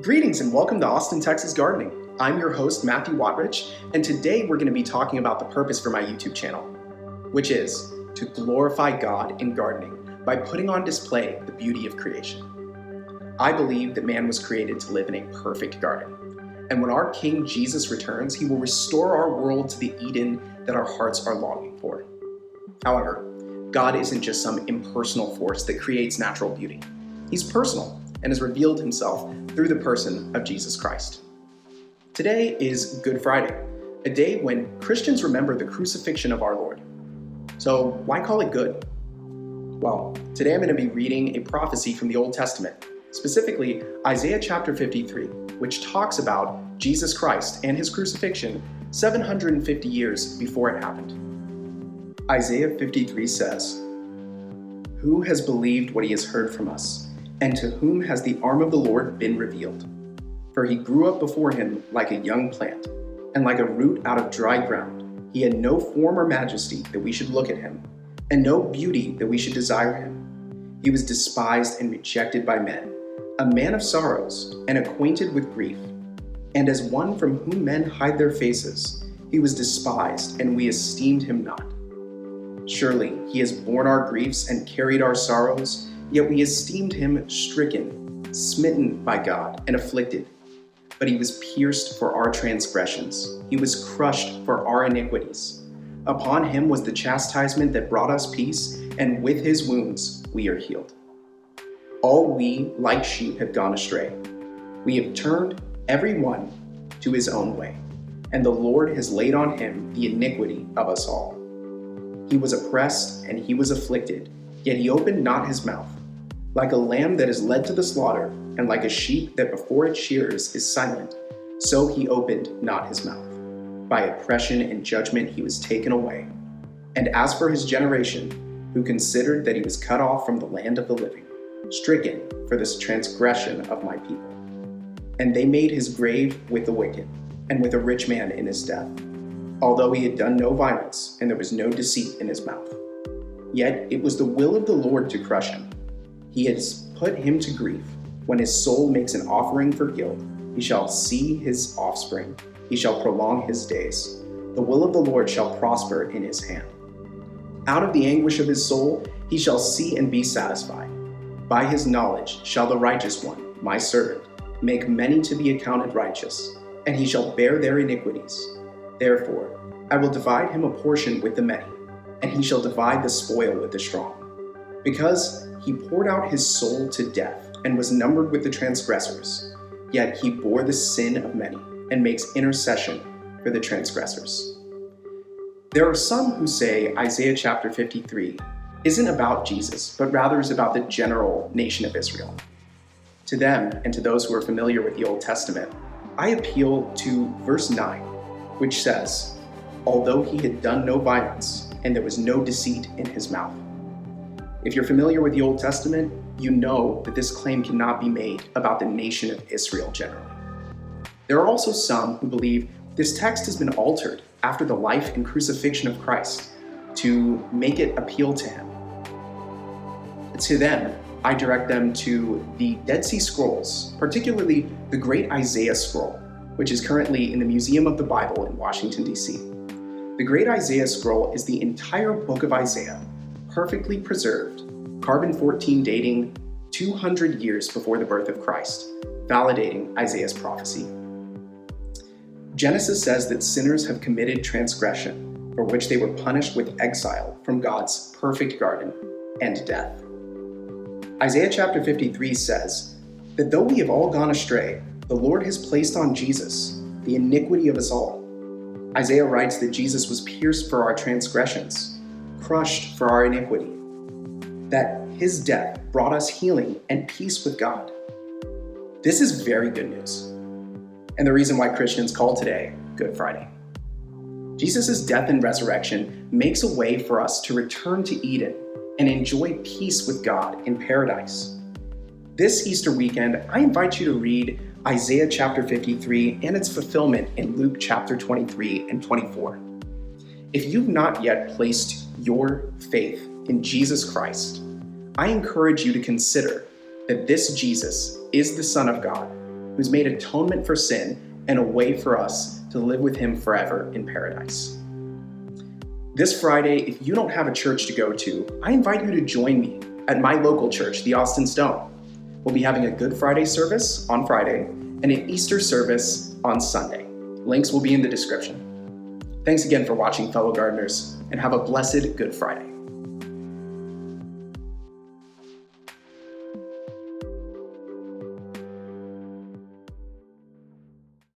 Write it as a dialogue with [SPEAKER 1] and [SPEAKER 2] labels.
[SPEAKER 1] Greetings and welcome to Austin, Texas Gardening. I'm your host, Matthew Watrich, and today we're going to be talking about the purpose for my YouTube channel, which is to glorify God in gardening by putting on display the beauty of creation. I believe that man was created to live in a perfect garden, and when our King Jesus returns, he will restore our world to the Eden that our hearts are longing for. However, God isn't just some impersonal force that creates natural beauty. He's personal and has revealed himself through the person of Jesus Christ. Today is Good Friday, a day when Christians remember the crucifixion of our Lord. So why call it good? Well, today I'm going to be reading a prophecy from the Old Testament, specifically Isaiah chapter 53, which talks about Jesus Christ and his crucifixion 750 years before it happened. Isaiah 53 says, "Who has believed what he has heard from us? And to whom has the arm of the Lord been revealed? For he grew up before him like a young plant, and like a root out of dry ground. He had no form or majesty that we should look at him, and no beauty that we should desire him. He was despised and rejected by men, a man of sorrows, and acquainted with grief. And as one from whom men hide their faces, he was despised, and we esteemed him not. Surely he has borne our griefs and carried our sorrows, yet we esteemed him stricken, smitten by God, and afflicted. But he was pierced for our transgressions. He was crushed for our iniquities. Upon him was the chastisement that brought us peace, and with his wounds we are healed. All we, like sheep, have gone astray. We have turned every one to his own way, and the Lord has laid on him the iniquity of us all. He was oppressed and he was afflicted, yet he opened not his mouth. Like a lamb that is led to the slaughter, and like a sheep that before its shearers is silent, so he opened not his mouth. By oppression and judgment he was taken away. And as for his generation, who considered that he was cut off from the land of the living, stricken for this transgression of my people. And they made his grave with the wicked, and with a rich man in his death, although he had done no violence, and there was no deceit in his mouth. Yet it was the will of the Lord to crush him. He has put him to grief. When his soul makes an offering for guilt, he shall see his offspring. He shall prolong his days. The will of the Lord shall prosper in his hand. Out of the anguish of his soul, he shall see and be satisfied. By his knowledge shall the righteous one, my servant, make many to be accounted righteous, and he shall bear their iniquities. Therefore, I will divide him a portion with the many, and he shall divide the spoil with the strong. Because he poured out his soul to death and was numbered with the transgressors, yet he bore the sin of many and makes intercession for the transgressors." There are some who say Isaiah chapter 53 isn't about Jesus, but rather is about the general nation of Israel. To them, and to those who are familiar with the Old Testament, I appeal to verse 9, which says, "Although he had done no violence, and there was no deceit in his mouth." If you're familiar with the Old Testament, you know that this claim cannot be made about the nation of Israel generally. There are also some who believe this text has been altered after the life and crucifixion of Christ to make it appeal to him. To them, I direct them to the Dead Sea Scrolls, particularly the Great Isaiah Scroll, which is currently in the Museum of the Bible in Washington, D.C. The Great Isaiah Scroll is the entire book of Isaiah, perfectly preserved, carbon-14 dating 200 years before the birth of Christ, validating Isaiah's prophecy. Genesis says that sinners have committed transgression, for which they were punished with exile from God's perfect garden and death. Isaiah chapter 53 says that though we have all gone astray, the Lord has placed on Jesus the iniquity of us all. Isaiah writes that Jesus was pierced for our transgressions, crushed for our iniquity, that his death brought us healing and peace with God. This is very good news, and the reason why Christians call today Good Friday. Jesus' death and resurrection makes a way for us to return to Eden and enjoy peace with God in paradise. This Easter weekend, I invite you to read Isaiah chapter 53 and its fulfillment in Luke chapter 23 and 24. If you've not yet placed your faith in Jesus Christ, I encourage you to consider that this Jesus is the Son of God, who's made atonement for sin and a way for us to live with him forever in paradise. This Friday, if you don't have a church to go to, I invite you to join me at my local church, the Austin Stone. We'll be having a Good Friday service on Friday and an Easter service on Sunday. Links will be in the description. Thanks again for watching, fellow gardeners, and have a blessed Good Friday.